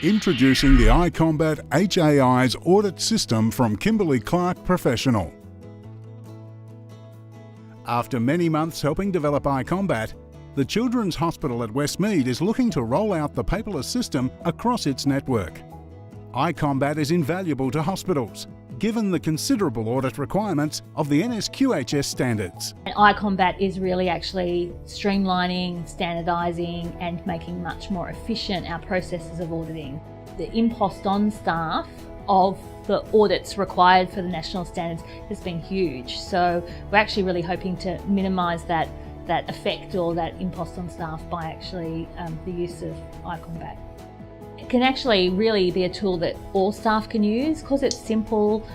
Introducing the iCombat HAI's audit system from Kimberly-Clark Professional. After many months helping develop iCombat, the Children's Hospital at Westmead is looking to roll out the paperless system across its network. iCombat is invaluable to hospitals, given the considerable audit requirements of the NSQHS standards. iCombat is really actually streamlining, standardising and making much more efficient our processes of auditing. The impost on staff of the audits required for the national standards has been huge. So we're actually really hoping to minimise that effect or that impost on staff by actually the use of iCombat. It can actually really be a tool that all staff can use because it's simple,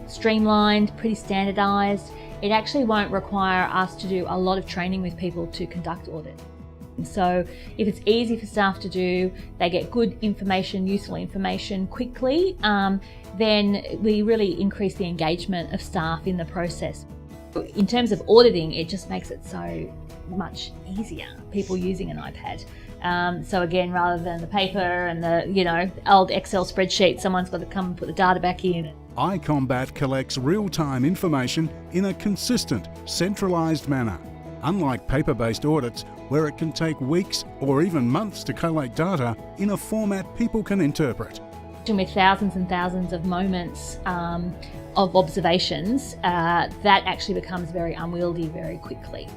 streamlined, pretty standardised. It actually won't require us to do a lot of training with people to conduct audit. So if it's easy for staff to do, they get good information, useful information quickly, then we really increase the engagement of staff in the process. In terms of auditing, it just makes it so much easier, people using an iPad. So again, rather than the paper and the old Excel spreadsheet, someone's got to come and put the data back in. iCombat collects real-time information in a consistent, centralised manner. Unlike paper-based audits, where it can take weeks or even months to collate data in a format people can interpret. With thousands and thousands of moments of observations, that actually becomes very unwieldy very quickly.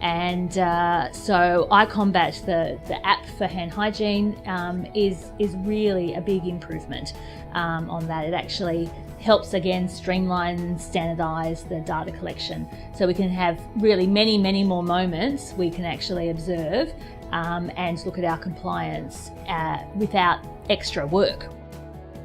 And so iCombat, the app for hand hygiene, is really a big improvement on that. It actually helps again streamline and standardise the data collection. So we can have really many more moments we can actually observe and look at our compliance without extra work.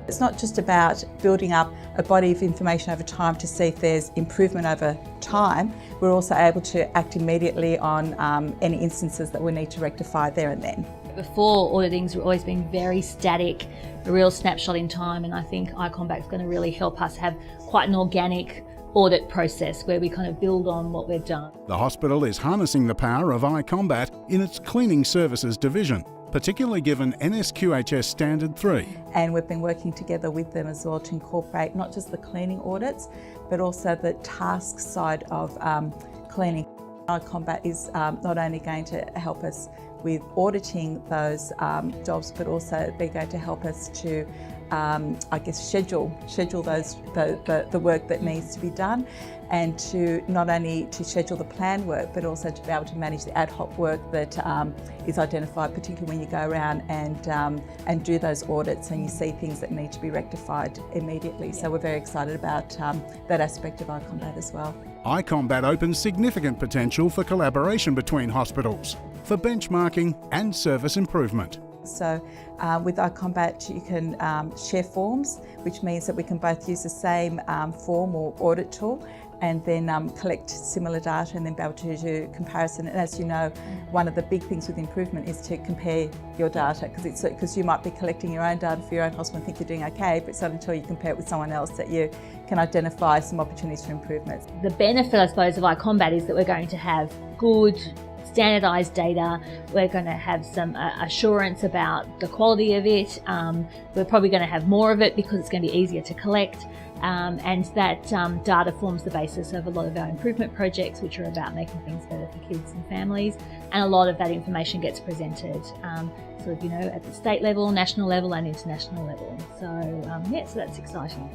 It's not just about building up a body of information over time to see if there's improvement over time. We're also able to act immediately on any instances that we need to rectify there and then. Before, auditing's always been very static, a real snapshot in time, and I think iCombat's going to really help us have quite an organic audit process where we kind of build on what we've done. The hospital is harnessing the power of iCombat in its cleaning services division, particularly given NSQHS Standard 3. And we've been working together with them as well to incorporate not just the cleaning audits, but also the task side of cleaning. iCombat is not only going to help us with auditing those jobs, but also they're going to help us to schedule the work that needs to be done, and to not only to schedule the planned work, but also to be able to manage the ad hoc work that is identified, particularly when you go around and do those audits and you see things that need to be rectified immediately. So we're very excited about that aspect of iCombat as well. iCombat opens significant potential for collaboration between hospitals, for benchmarking and service improvement. So with iCombat you can share forms, which means that we can both use the same form or audit tool and then collect similar data and then be able to do comparison. And as you know, one of the big things with improvement is to compare your data, because you might be collecting your own data for your own hospital and think you're doing okay, but it's not until you compare it with someone else that you can identify some opportunities for improvement. The benefit, I suppose, of iCombat is that we're going to have good standardised data. We're going to have some assurance about the quality of it. We're probably going to have more of it because it's going to be easier to collect, and that data forms the basis of a lot of our improvement projects, which are about making things better for kids and families, and a lot of that information gets presented at the state level, national level and international level. So so that's exciting.